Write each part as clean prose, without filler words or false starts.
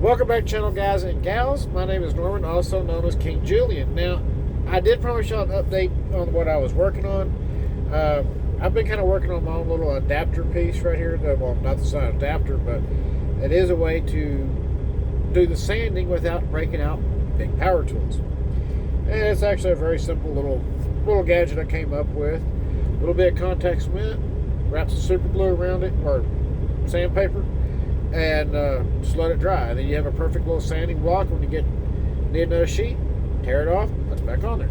Welcome back to the channel, guys and gals. My name is Norman, also known as King Julian. Now, I did promise y'all an update on what I was working on. I've been kind of working on my own little adapter piece right here. Well, not the an adapter, but it is a way to do the sanding without breaking out big power tools. And it's actually a very simple little gadget I came up with. A little bit of contact cement, wrap some super glue around it, or sandpaper, and just let it dry. And then you have a perfect little sanding block. When you need another sheet, tear it off, put it back on there.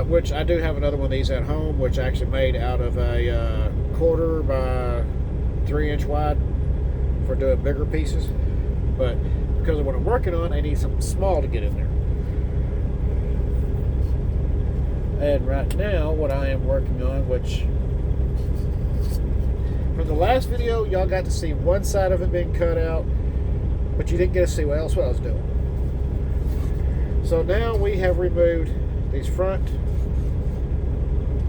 Which I do have another one of these at home, which I actually made out of a 1/4 by 3-inch wide for doing bigger pieces. But because of what I'm working on, I need something small to get in there. And right now, what I am working on, which from the last video, y'all got to see one side of it being cut out, but you didn't get to see what else I was doing. So now we have removed these front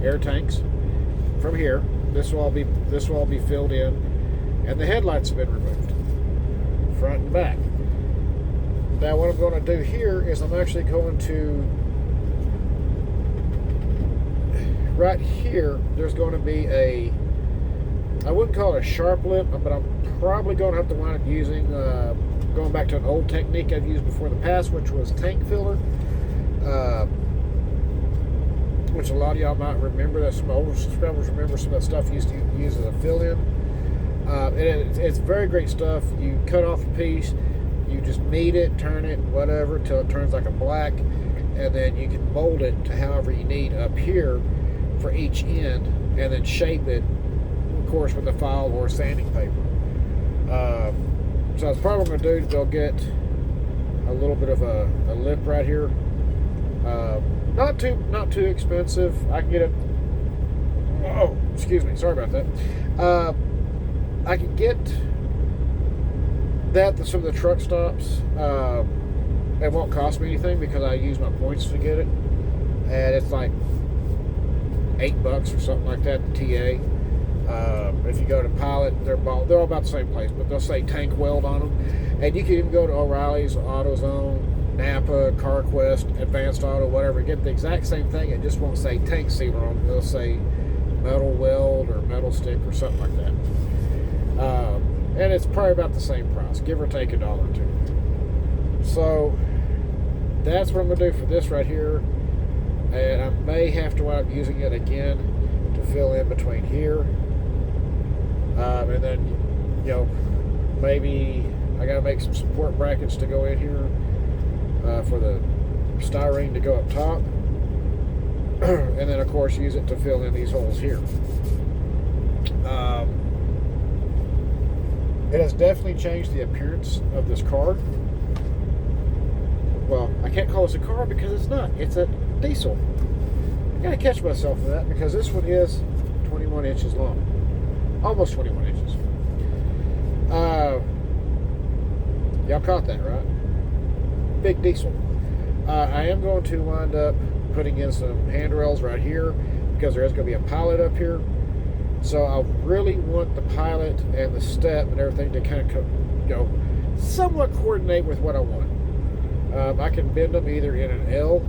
air tanks from here. This will all be filled in, and the headlights have been removed, front and back. Now what I'm going to do here is I'm actually going to, right here, there's going to be I wouldn't call it a sharp lip, but I'm probably going to have to wind up using, going back to an old technique I've used before in the past, which was tank filler, which a lot of y'all might remember. That some older subscribers remember some of that stuff used to use as a fill-in. It's very great stuff. You cut off a piece, you just knead it, turn it, whatever, until it turns like a black, and then you can mold it to however you need up here for each end, and then shape it, of course, with a file or sanding paper. So that's probably what I'm going to do to go get a little bit of a lip right here. Not too expensive. I can get it. Oh, excuse me. Sorry about that. I can get that at some of the truck stops. It won't cost me anything because I use my points to get it, and it's like $8 or something like that. The TA. If you go to Pilot, they're all about the same place, but they'll say tank weld on them. And you can even go to O'Reilly's, AutoZone, Napa, CarQuest, Advanced Auto, whatever, get the exact same thing. It just won't say tank sealer on it. It'll say metal weld or metal stick or something like that. And it's probably about the same price, give or take $1 or $2. So that's what I'm going to do for this right here. And I may have to wind up using it again to fill in between here. And then, maybe I got to make some support brackets to go in here for the styrene to go up top. And then, of course, use it to fill in these holes here. It has definitely changed the appearance of this car. Well, I can't call this a car because it's not. It's a diesel. I got to catch myself for that because this one is 21 inches long. Almost 21 inches. Y'all caught that, right? Big diesel. I am going to wind up putting in some handrails right here because there is going to be a Pilot up here. So I really want the Pilot and the step and everything to kind of, somewhat coordinate with what I want. I can bend them either in an L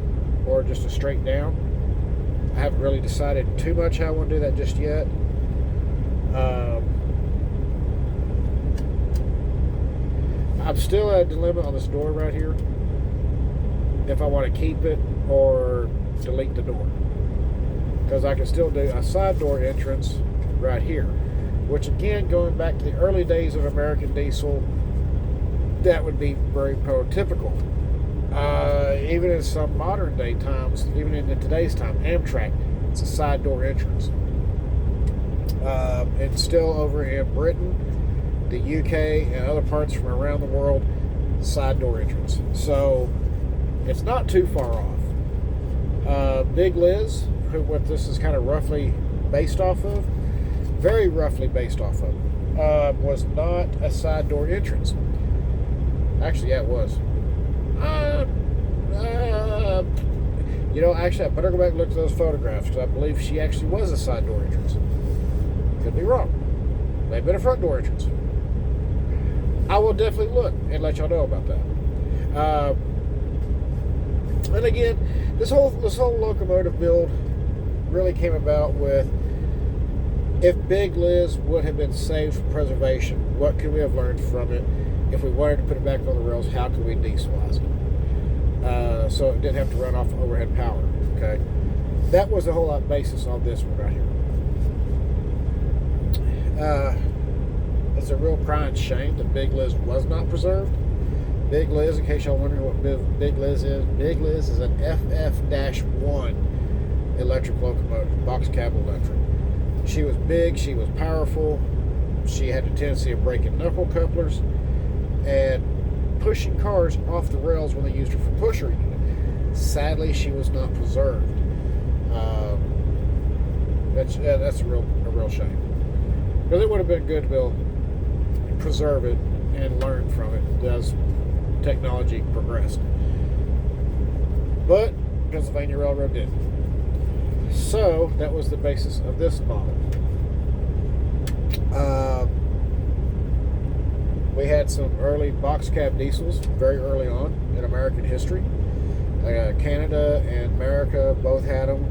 or just a straight down. I haven't really decided too much how I want to do that just yet. I'm still at a dilemma on this door right here, if I want to keep it or delete the door, because I can still do a side door entrance right here, which again, going back to the early days of American diesel, that would be very prototypical. Even in some modern day times, even in today's time, Amtrak, it's a side door entrance. And still over in Britain, the UK, and other parts from around the world, side door entrance. So it's not too far off. Big Liz, what this is kind of roughly based off of, very roughly based off of, was not a side door entrance. Actually, yeah, it was. Actually, I better go back and look at those photographs because I believe she actually was a side door entrance. Could be wrong. May have been a front door entrance. I will definitely look and let y'all know about that. And again, this whole locomotive build really came about with, if Big Liz would have been saved for preservation, what could we have learned from it? If we wanted to put it back on the rails, how could we dieselize it? So it didn't have to run off overhead power. Okay, that was the whole basis on this one right here. It's a real crying shame that Big Liz was not preserved. Big Liz, in case y'all wondering what Big Liz is an FF-1 electric locomotive, box cab electric. She was big, she was powerful, she had a tendency of breaking knuckle couplers and pushing cars off the rails when they used her for pusher unit. Sadly, she was not preserved. That's a real shame. Because it would have been good to be able to preserve it and learn from it as technology progressed. But Pennsylvania Railroad didn't. So that was the basis of this model. We had some early box cab diesels very early on in American history. Canada and America both had them.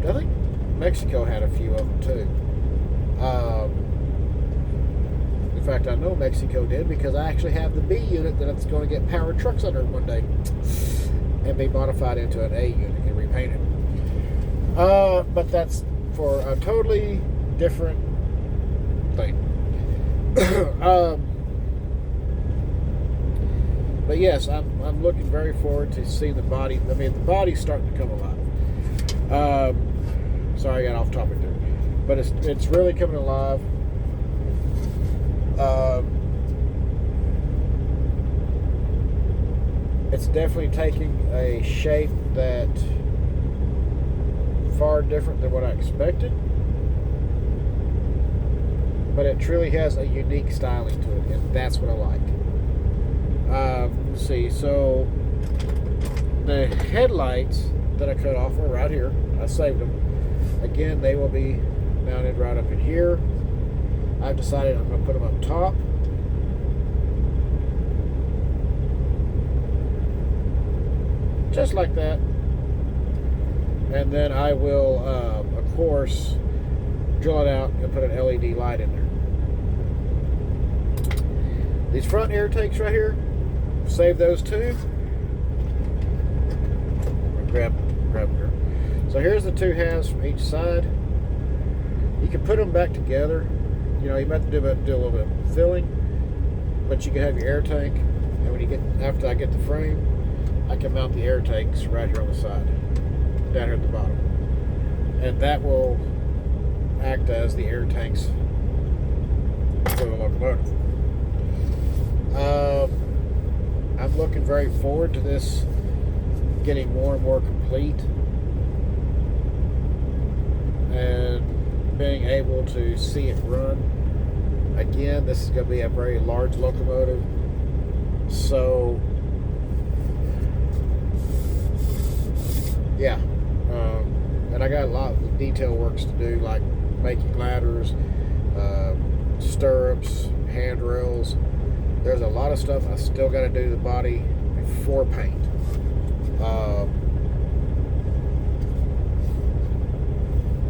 I think Mexico had a few of them too. In fact, I know Mexico did, because I actually have the B unit that's going to get powered trucks under it one day and be modified into an A unit and repainted. But that's for a totally different thing. But yes, I'm looking very forward to seeing the body. I mean, the body's starting to come alive. Sorry, I got off topic there, but it's really coming alive. It's definitely taking a shape that far different than what I expected, but it truly has a unique styling to it, and that's what I like. Let's see, so the headlights that I cut off are right here. I saved them. Again, they will be mounted right up in here. I've decided I'm going to put them up top. Just like that. And then I will, of course, drill it out and put an LED light in there. These front air tanks right here, save those too. Grab here. So here's the two halves from each side. You can put them back together. You know, you might have to do a little bit of filling, but you can have your air tank. And when you get, after I get the frame, I can mount the air tanks right here on the side, down here at the bottom, and that will act as the air tanks for the locomotive. I'm looking very forward to this getting more and more complete and being able to see it run. Again, this is going to be a very large locomotive, so yeah, and I got a lot of detail works to do, like making ladders, stirrups, handrails. There's a lot of stuff I still got to do to the body before paint.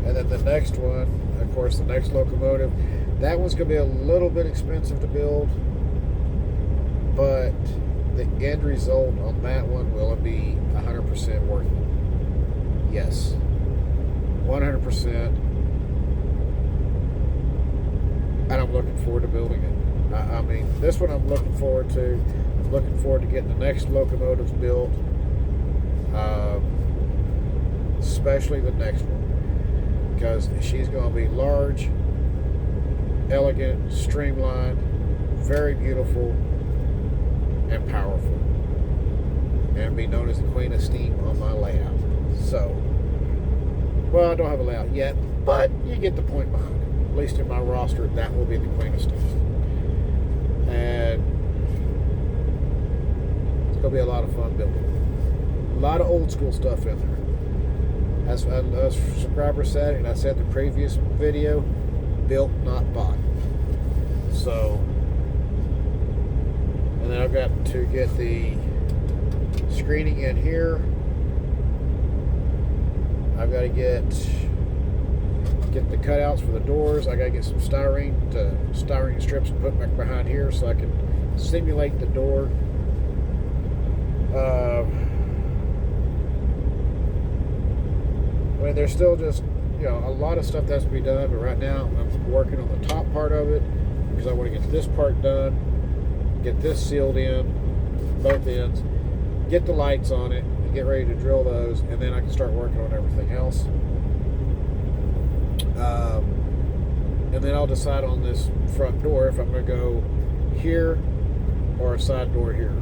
And then the next one, of course, the next locomotive, that one's going to be a little bit expensive to build, but the end result on that one will be 100% worth it. Yes, 100%. And I'm looking forward to building it. I mean, this one I'm looking forward to. I'm looking forward to getting the next locomotives built, especially the next one, because she's going to be large, elegant, streamlined, very beautiful, and powerful, and be known as the Queen of Steam on my layout. So, well, I don't have a layout yet, but you get the point behind it. At least in my roster, that will be the Queen of Steam. And it's going to be a lot of fun building. A lot of old school stuff in there. As a subscriber said, and I said in the previous video, built, not bought. So, I've got to get the screening in here. I've got to get the cutouts for the doors. I got to get some styrene strips and put back behind here so I can simulate the door. I mean, there's still just, a lot of stuff that has to be done, but right now I'm working on the top part of it because I want to get this part done, get this sealed in, both ends, get the lights on it, and get ready to drill those, and then I can start working on everything else. And then I'll decide on this front door if I'm going to go here or a side door here.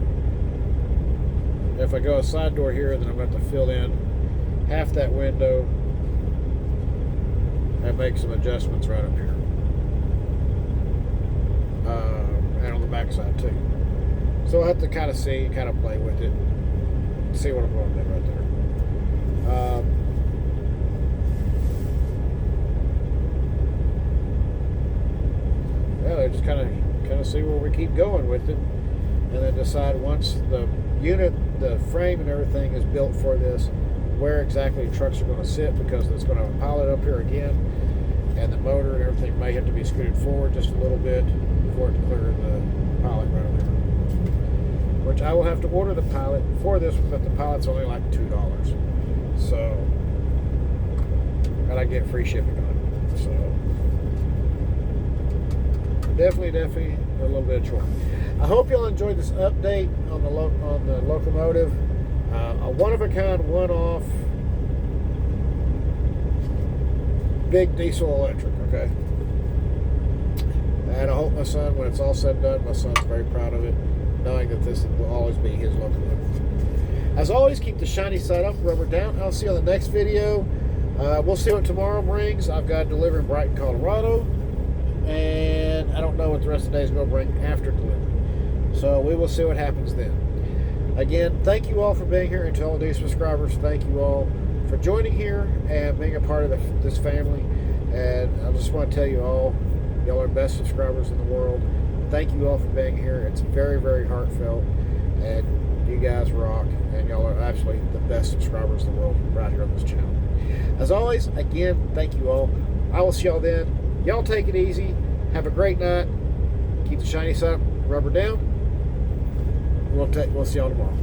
If I go a side door here, then I'm going to have to fill in half that window and make some adjustments right up here. And on the back side too. So I'll have to kind of see, kind of play with it, see what I'm going to do right there. Yeah, just kind of see where we keep going with it, and then decide once the unit, the frame and everything is built for this, where exactly the trucks are going to sit, because it's going to have a pilot up here again, and the motor and everything may have to be scooted forward just a little bit for it to clear the pilot right over there. Which I will have to order the pilot for this, but the pilot's only like $2. So, and I get free shipping on it. So, definitely a little bit of chore. I hope y'all enjoyed this update on the Locomotive. A one-of-a-kind, one-off, big diesel electric, okay? And I hope my son, when it's all said and done, my son's very proud of it, knowing that this will always be his Locomotive. As always, keep the shiny side up, rubber down. I'll see you on the next video. We'll see what tomorrow brings. I've got to deliver in Brighton, Colorado, and I don't know what the rest of the day is going to bring after delivery. So we will see what happens then. Again, thank you all for being here, and to all the new subscribers, thank you all for joining here and being a part of this family. And I just want to tell you all, y'all are the best subscribers in the world. Thank you all for being here. It's very, very heartfelt, and you guys rock, and y'all are absolutely the best subscribers in the world right here on this channel. As always, again, thank you all. I will see y'all then. Y'all take it easy. Have a great night. Keep the shiny side up, rubber down. We'll see y'all tomorrow.